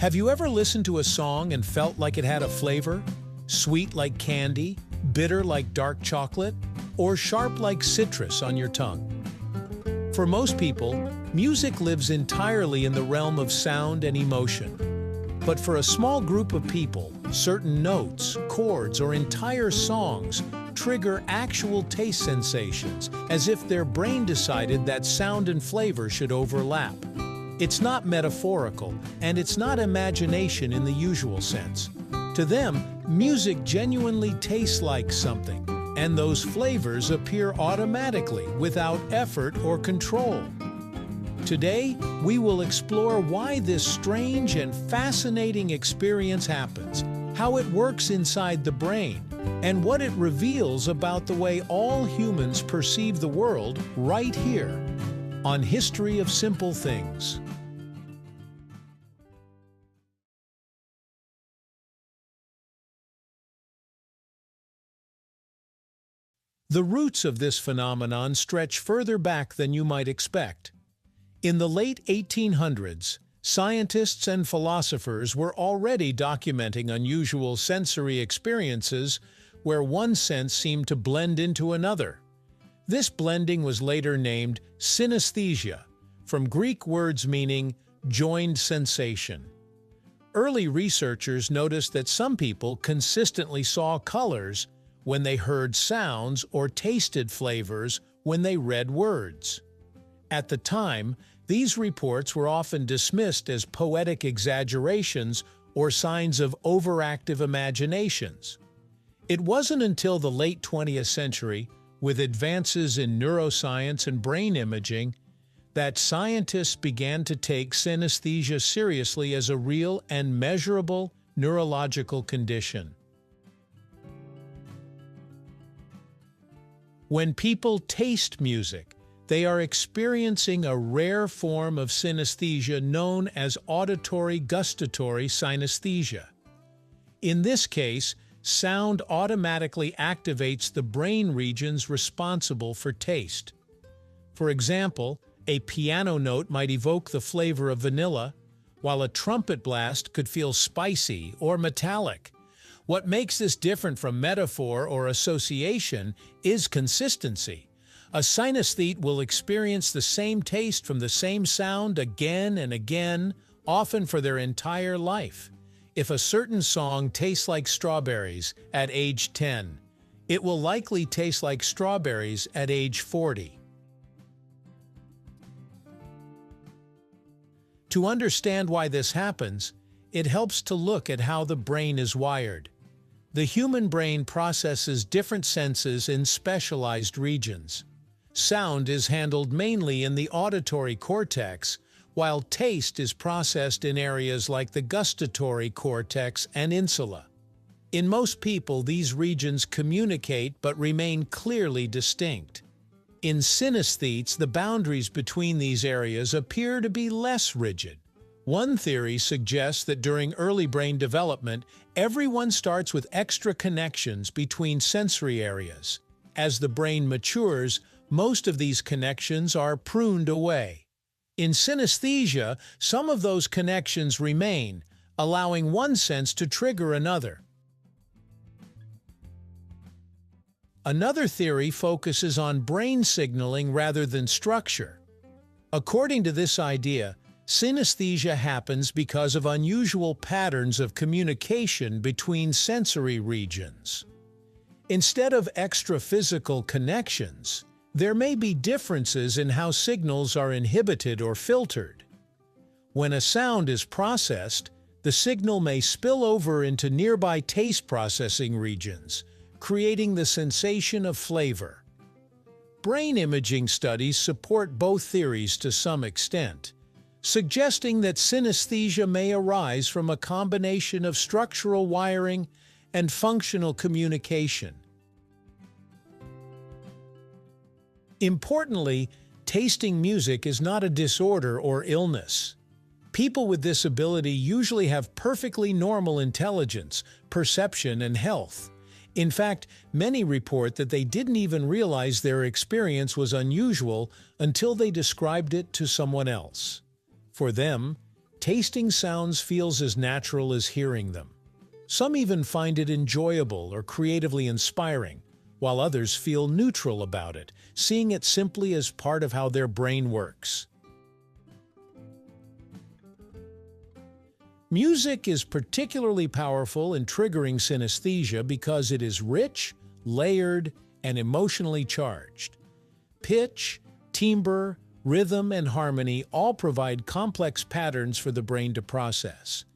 Have you ever listened to a song and felt like it had a flavor? Sweet like candy, bitter like dark chocolate, or sharp like citrus on your tongue? For most people, music lives entirely in the realm of sound and emotion. But for a small group of people, certain notes, chords, or entire songs trigger actual taste sensations, as if their brain decided that sound and flavor should overlap. It's not metaphorical, and it's not imagination in the usual sense. To them, music genuinely tastes like something, and those flavors appear automatically, without effort or control. Today, we will explore why this strange and fascinating experience happens, how it works inside the brain, and what it reveals about the way all humans perceive the world right here on History of Simple Things. The roots of this phenomenon stretch further back than you might expect. In the late 1800s, scientists and philosophers were already documenting unusual sensory experiences where one sense seemed to blend into another. This blending was later named synesthesia, from Greek words meaning joined sensation. Early researchers noticed that some people consistently saw colors when they heard sounds or tasted flavors when they read words. At the time, these reports were often dismissed as poetic exaggerations or signs of overactive imaginations. It wasn't until the late 20th century, with advances in neuroscience and brain imaging, that scientists began to take synesthesia seriously as a real and measurable neurological condition. When people taste music, they are experiencing a rare form of synesthesia known as auditory-gustatory synesthesia. In this case, sound automatically activates the brain regions responsible for taste. For example, a piano note might evoke the flavor of vanilla, while a trumpet blast could feel spicy or metallic. What makes this different from metaphor or association is consistency. A synesthete will experience the same taste from the same sound again and again, often for their entire life. If a certain song tastes like strawberries at age 10, it will likely taste like strawberries at age 40. To understand why this happens, it helps to look at how the brain is wired. The human brain processes different senses in specialized regions. Sound is handled mainly in the auditory cortex, while taste is processed in areas like the gustatory cortex and insula. In most people, these regions communicate but remain clearly distinct. In synesthetes, the boundaries between these areas appear to be less rigid. One theory suggests that during early brain development, everyone starts with extra connections between sensory areas. As the brain matures, most of these connections are pruned away. In synesthesia, some of those connections remain, allowing one sense to trigger another. Another theory focuses on brain signaling rather than structure. According to this idea, synesthesia happens because of unusual patterns of communication between sensory regions. Instead of extra physical connections, there may be differences in how signals are inhibited or filtered. When a sound is processed, the signal may spill over into nearby taste processing regions, creating the sensation of flavor. Brain imaging studies support both theories to some extent, suggesting that synesthesia may arise from a combination of structural wiring and functional communication. Importantly, tasting music is not a disorder or illness. People with this ability usually have perfectly normal intelligence, perception, and health. In fact, many report that they didn't even realize their experience was unusual until they described it to someone else. For them, tasting sounds feels as natural as hearing them. Some even find it enjoyable or creatively inspiring, while others feel neutral about it, seeing it simply as part of how their brain works. Music is particularly powerful in triggering synesthesia because it is rich, layered, and emotionally charged. Pitch, timbre, rhythm, and harmony all provide complex patterns for the brain to process.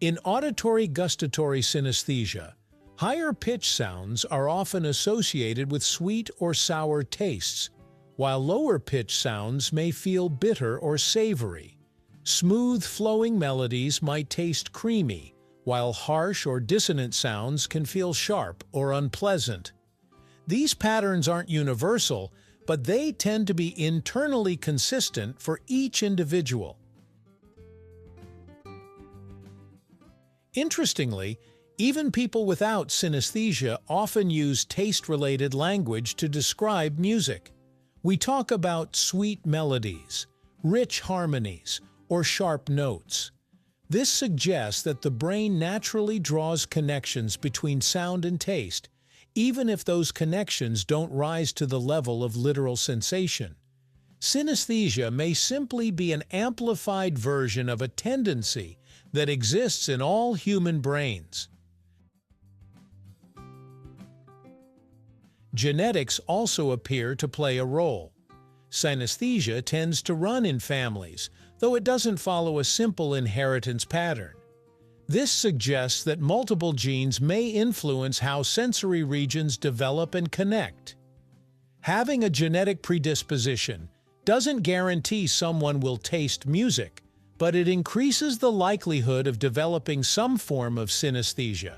In auditory-gustatory synesthesia, higher pitch sounds are often associated with sweet or sour tastes, while lower pitch sounds may feel bitter or savory. Smooth, flowing melodies might taste creamy, while harsh or dissonant sounds can feel sharp or unpleasant. These patterns aren't universal, but they tend to be internally consistent for each individual. Interestingly, even people without synesthesia often use taste-related language to describe music. We talk about sweet melodies, rich harmonies, or sharp notes. This suggests that the brain naturally draws connections between sound and taste, even if those connections don't rise to the level of literal sensation. Synesthesia may simply be an amplified version of a tendency that exists in all human brains. Genetics also appear to play a role. Synesthesia tends to run in families, though it doesn't follow a simple inheritance pattern. This suggests that multiple genes may influence how sensory regions develop and connect. Having a genetic predisposition doesn't guarantee someone will taste music, but it increases the likelihood of developing some form of synesthesia.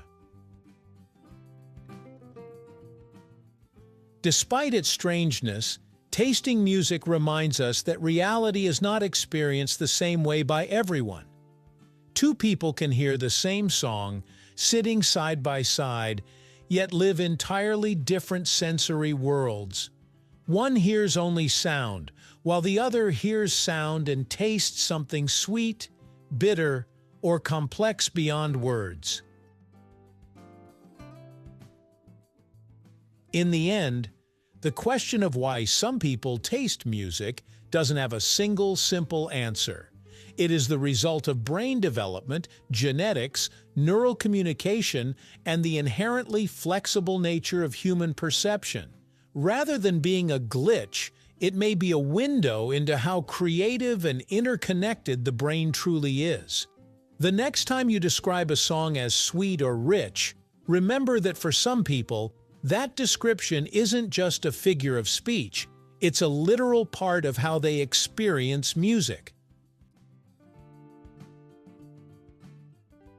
Despite its strangeness, tasting music reminds us that reality is not experienced the same way by everyone. Two people can hear the same song, sitting side by side, yet live entirely different sensory worlds. One hears only sound, while the other hears sound and tastes something sweet, bitter, or complex beyond words. In the end, the question of why some people taste music doesn't have a single simple answer. It is the result of brain development, genetics, neural communication, and the inherently flexible nature of human perception. Rather than being a glitch, it may be a window into how creative and interconnected the brain truly is. The next time you describe a song as sweet or rich, remember that for some people, that description isn't just a figure of speech, it's a literal part of how they experience music.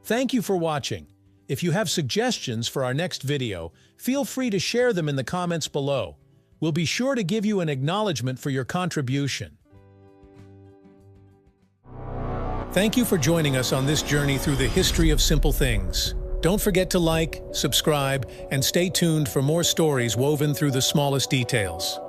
Thank you for watching. If you have suggestions for our next video, feel free to share them in the comments below. We'll be sure to give you an acknowledgement for your contribution. Thank you for joining us on this journey through the history of simple things. Don't forget to like, subscribe, and stay tuned for more stories woven through the smallest details.